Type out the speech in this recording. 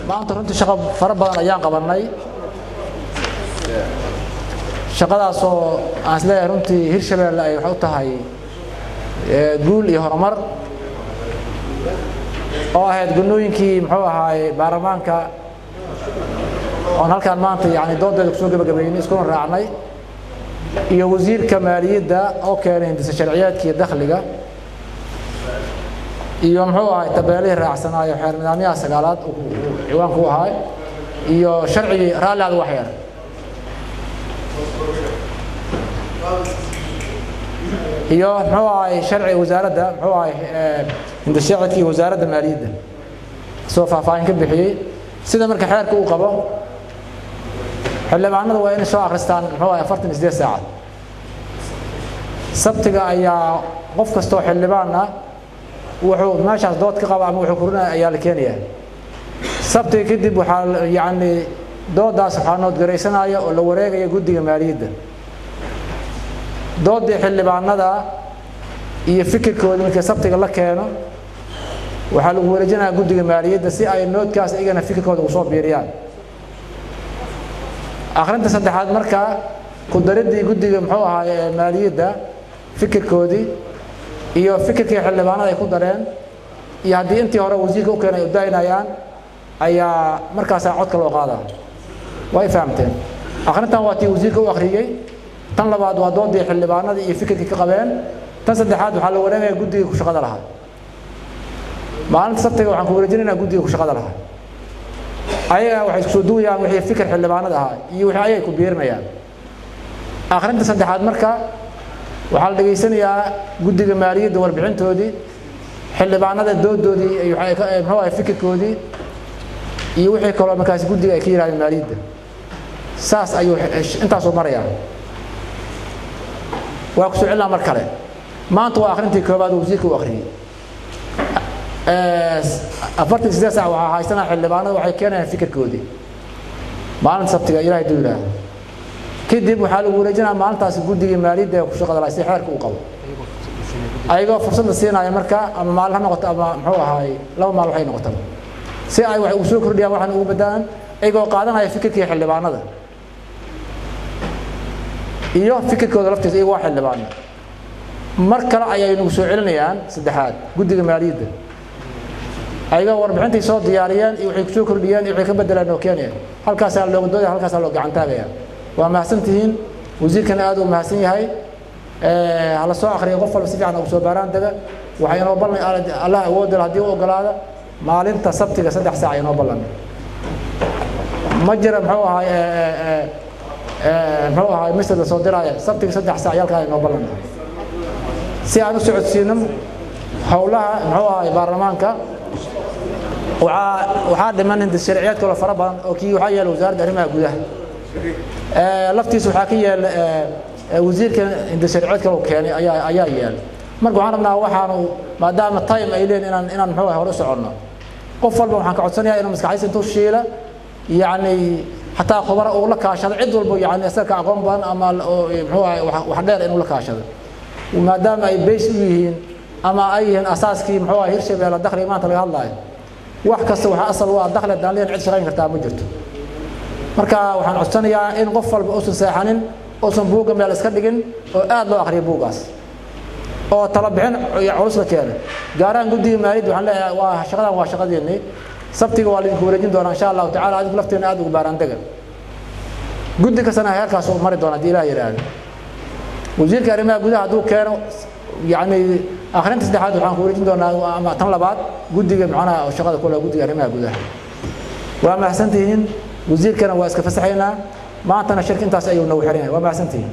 maanta runtii shaqo fara badan ayaan qabanay shaqadaas oo aan isleeyahay runtii Hirshabeelle ay wax u tahay guul iyo horumar oo ahayd gunooyinkii muxuu ahaay baarlamaanka oo halkaan maanta yani doodeeda ku soo gabagabeeyay isku raacnay iyo wasiirka maaliyadda oo keenay hindisa sharciyaadka iyo dakhliga iyo muxuu ahaay tabeelihii raacsanaayo xeer nidaamyaha sagaalaad uu ciwaanku ahaay iyo sharci raalaad wax yar iyo muxuu ahaay sharci wasaaradda muxuu ahaay hindisa sharciyaadka iyo wasaaradda maaliyadda soo faahfaahin ka bixiyay sida marka xeerka uu qabo xildhibaanadu waa inay soo akhristaan muxuu ahaay 48 saacad sabtiga ayaa qof kastoo xildhibaan ah wuxuu meeshaas dood ka qaba ama wuxuu kurinaa ayaa la keenayaa sabtiga kadib waxaa yani doodaas waxaa nood garaysanaya oo la wareegaya guddiga maaliyadda doodii xildhibaanada iyo fikirkooda markii sabtiga la keeno waxaa lagu wareejinayaa guddiga maaliyadda si ay noodkaas iyagana fikirkooda ugu soo biiriyaan akhrinta saddexaad marka ku daridii guddiga muxuu ahaay maaliyadda fikirkoodii iyo fikirkii xildhibaanada ay ku dareen iyo haddii intii hore wasiirka u keenay u daynayaan ayaa markaas codka loo qaadaa way fahamteen akhrintan waa tii wasiirka u akhriyay tan labaad waa doodii xildhibaanada iyo fikirkii ka qabeen tan saddexaad waxaa la wareegayaa guddiga ku shaqada lahaa maalinta sabtiga waxaan ku wareejinaynaa guddiga ku shaqada lahaa ayaga waxay isku soo duwayaan wixii fikir xildhibaanada ahaa iyo wixii ayay ku biirinayaan akhrinta saddexaad marka waxaa la dhageysanayaa guddiga maaliyadda warbixintoodii xildhibaanada doodoodii muxuu ahaay fikirkoodii iyo wixii kaloo markaas guddiga ay ka yiraahdeen maaliyadda saas ayuu intaasoo marayaa waa ku soo celinaa mar kale maanta waa akhrintii koobaad oo wasiirka u akhriyay 48 saac waxaa haysanaa xildhibaanada waxay keenayaan fikirkoodii maalinta sabtiga ilaahay duu yiraahdo kadib waxaa lagu wareejinaa maalintaas guddiga maaliyadda ee ku shaqada lahaa si xeerka uu qabo ayagoo fursad la siinaya marka ama maalin ha noqoto ama muxuu ahaay laba maalin waxay noqotaba si ay wax ugu soo kordhiyaan waxaan ugu badaan ayagoo qaadanaya fikirkii xildhibaanada iyo fikirkooda laftiisa iyagu waa xildhibaano mar kale ayay nagu soo celinayaan saddexaad guddiga maaliyadda ayagoo warbixintii soo diyaariyeen iyo waxay ku soo kordhiyeen iyo waxay ka bedelaan oo keenayaan halkaasaa looga doodaya halkaasaa loo gacan taagaya waa mahadsantihiin wasiirkan aad uu mahadsan yahay hala soo akhriyo qof walba si fiican ugu soo baaraan daga waxay inoo ballan allah awoodda haddii uu ogolaado maalinta sabtiga 3 saac inoo ballan ma jira muxuu ahaay misal la soo diraya sabtiga 3 saac halkaa inoo ballan si aan u socodsiino howlaha muxuu ahaay baarlamaanka waxaa dhiman hindis sharciyaad kale fara badan oo kii waxaa yeelay wasaaradda arrimaha gudaha laftiisa waxaa ka yeelay wasiirka hindis sharciyaad kale keenay ayaa yeelay marka waxaan rabnaa waxaanu maadaama time ay leeyihiin inaan muxuu ahaay hore u soconno qof walba waxaan ka codsanayaa inuu maskaxdiisa intuu shiila yani xataa khubaro uu la kaashado cid walba yani asalka aqoon badan ama muxuu ahaay wax dheer inuu la kaashado maadaama ay base u yihiin ama ay yihiin asaaskii muxuu ahaay Hirshabeelle dakhliga maanta laga hadlayo wax kasta waxa asal u ah dakhliga daaleen cid shaqayn kartaa ma jirto marka waxaan codsanayaa in qof walba uusan seexanin uusan buuga meel iska dhigin oo aad loo akhriyo buugaas oo tala bixin culus la keenay gaaraan guddiga maaliyadda waxaan leeyahay waa shaqadan waa shaqadeennii sabtiga waa idinku wareejin doonaa insha allahu tacaala adigu lafteena aad ugu baaraan dega guddi kastana heerkaas uu mari doona haddii ilaah yidhaahdo wasiirka arrimaha gudaha hadduu keeno yani akhrinta saddexaad waxaan ku wareejin doonaa ama tan labaad guddiga macnaha shaqada kule guddiga arrimaha gudaha waa mahadsantihiin wasiirkana waa iska fasaxaynaa maantana shirka intaas ayuu nagu xiran yahay waa mahadsantihiin